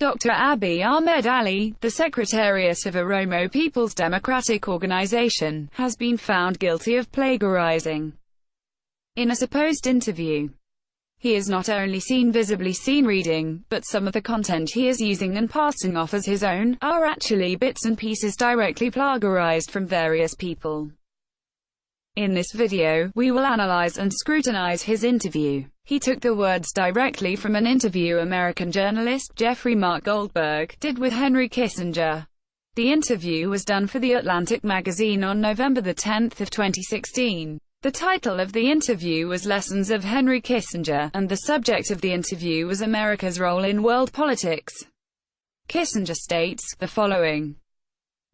Dr. Abiy Ahmed Ali, the Secretariat of Oromo People's Democratic Organization, has been found guilty of plagiarizing in a supposed interview. He is not only visibly seen reading, but some of the content he is using and passing off as his own, are actually bits and pieces directly plagiarized from various people. In this video, we will analyze and scrutinize his interview. He took the words directly from an interview American journalist Jeffrey Mark Goldberg did with Henry Kissinger. The interview was done for The Atlantic magazine on November 10, 2016. The title of the interview was Lessons of Henry Kissinger, and the subject of the interview was America's role in world politics. Kissinger states the following: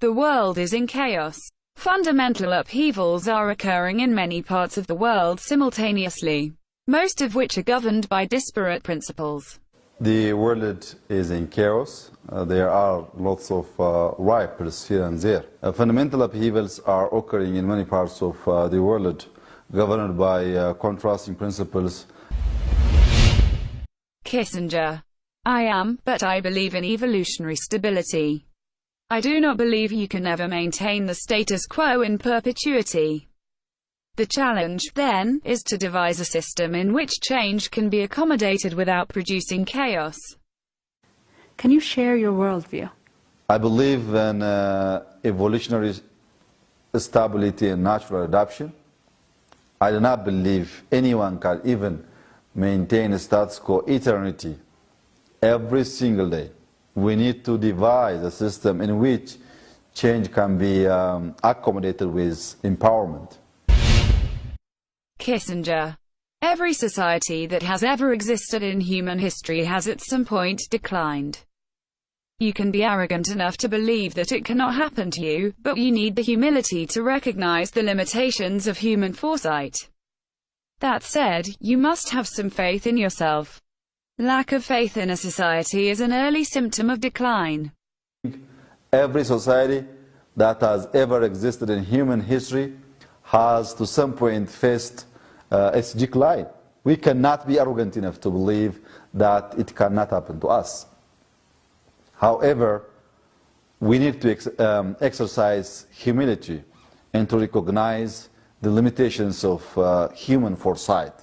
"The world is in chaos. Fundamental upheavals are occurring in many parts of the world simultaneously, most of which are governed by disparate principles. The world is in chaos. There are lots of ripens here and there. Fundamental upheavals are occurring in many parts of the world, governed by contrasting principles." Kissinger: but I believe in evolutionary stability. I do not believe you can ever maintain the status quo in perpetuity. The challenge, then, is to devise a system in which change can be accommodated without producing chaos. Can you share your worldview? I believe in evolutionary stability and natural adaptation. I do not believe anyone can even maintain a status quo eternity. Every single day, we need to devise a system in which change can be accommodated with empowerment. Kissinger: every society that has ever existed in human history has at some point declined. You can be arrogant enough to believe that it cannot happen to you, but you need the humility to recognize the limitations of human foresight. That said, you must have some faith in yourself. Lack of faith in a society is an early symptom of decline. Every society that has ever existed in human history has to some point faced its decline. We cannot be arrogant enough to believe that it cannot happen to us. However, we need to exercise humility and to recognize the limitations of human foresight.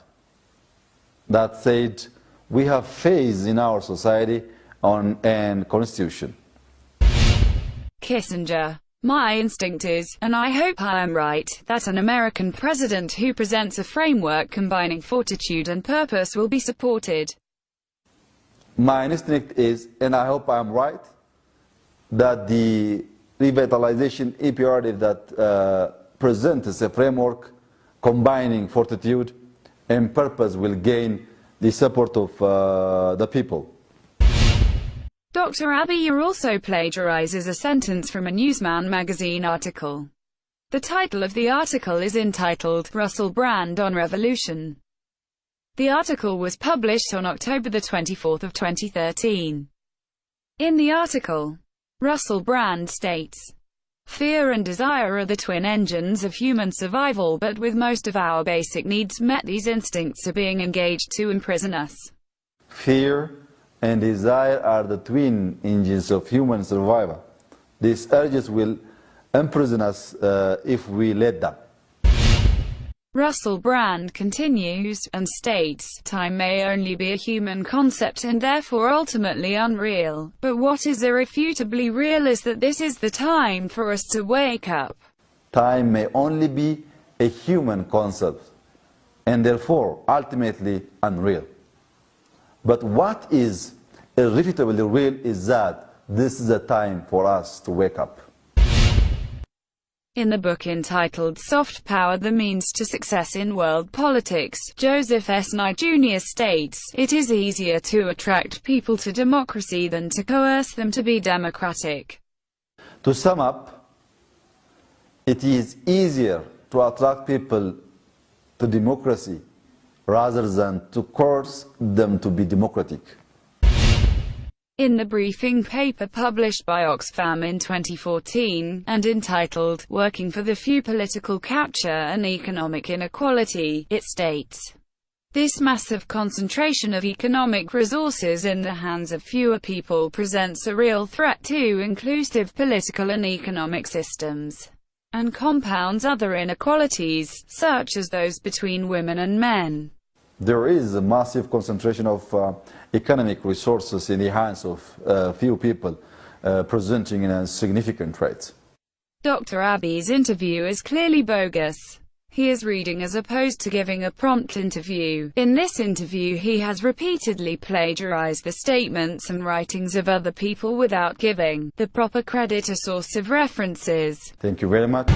That said, we have faith in our society and constitution. Kissinger: my instinct is, and I hope I am right, that an American president who presents a framework combining fortitude and purpose will be supported. My instinct is, and I hope I am right, that the revitalization imperative that presents a framework combining fortitude and purpose will gain the support of the people. Dr. Abiy also plagiarizes a sentence from a Newsman magazine article. The title of the article is entitled, "Russell Brand on Revolution." The article was published on October 24, 2013. In the article, Russell Brand states, "Fear and desire are the twin engines of human survival, but with most of our basic needs met, these instincts are being engaged to imprison us." Fear and desire are the twin engines of human survival. These urges will imprison us if we let them. Russell Brand continues, and states, "Time may only be a human concept and therefore ultimately unreal, but what is irrefutably real is that this is the time for us to wake up." Time may only be a human concept and therefore ultimately unreal. But what is irrefutably real is that this is a time for us to wake up. In the book entitled Soft Power: The Means to Success in World Politics, Joseph S. Nye Jr. states, "It is easier to attract people to democracy than to coerce them to be democratic." To sum up, it is easier to attract people to democracy rather than to coerce them to be democratic. In the briefing paper published by Oxfam in 2014, and entitled, "Working for the Few: Political Capture and Economic Inequality," it states, This massive concentration of economic resources in the hands of fewer people presents a real threat to inclusive political and economic systems, and compounds other inequalities, such as those between women and men. There is a massive concentration of economic resources in the hands of few people, presenting a significant threat. Dr. Abiy's interview is clearly bogus. He is reading as opposed to giving a prompt interview. In this interview he has repeatedly plagiarized the statements and writings of other people without giving the proper credit or source of references. Thank you very much.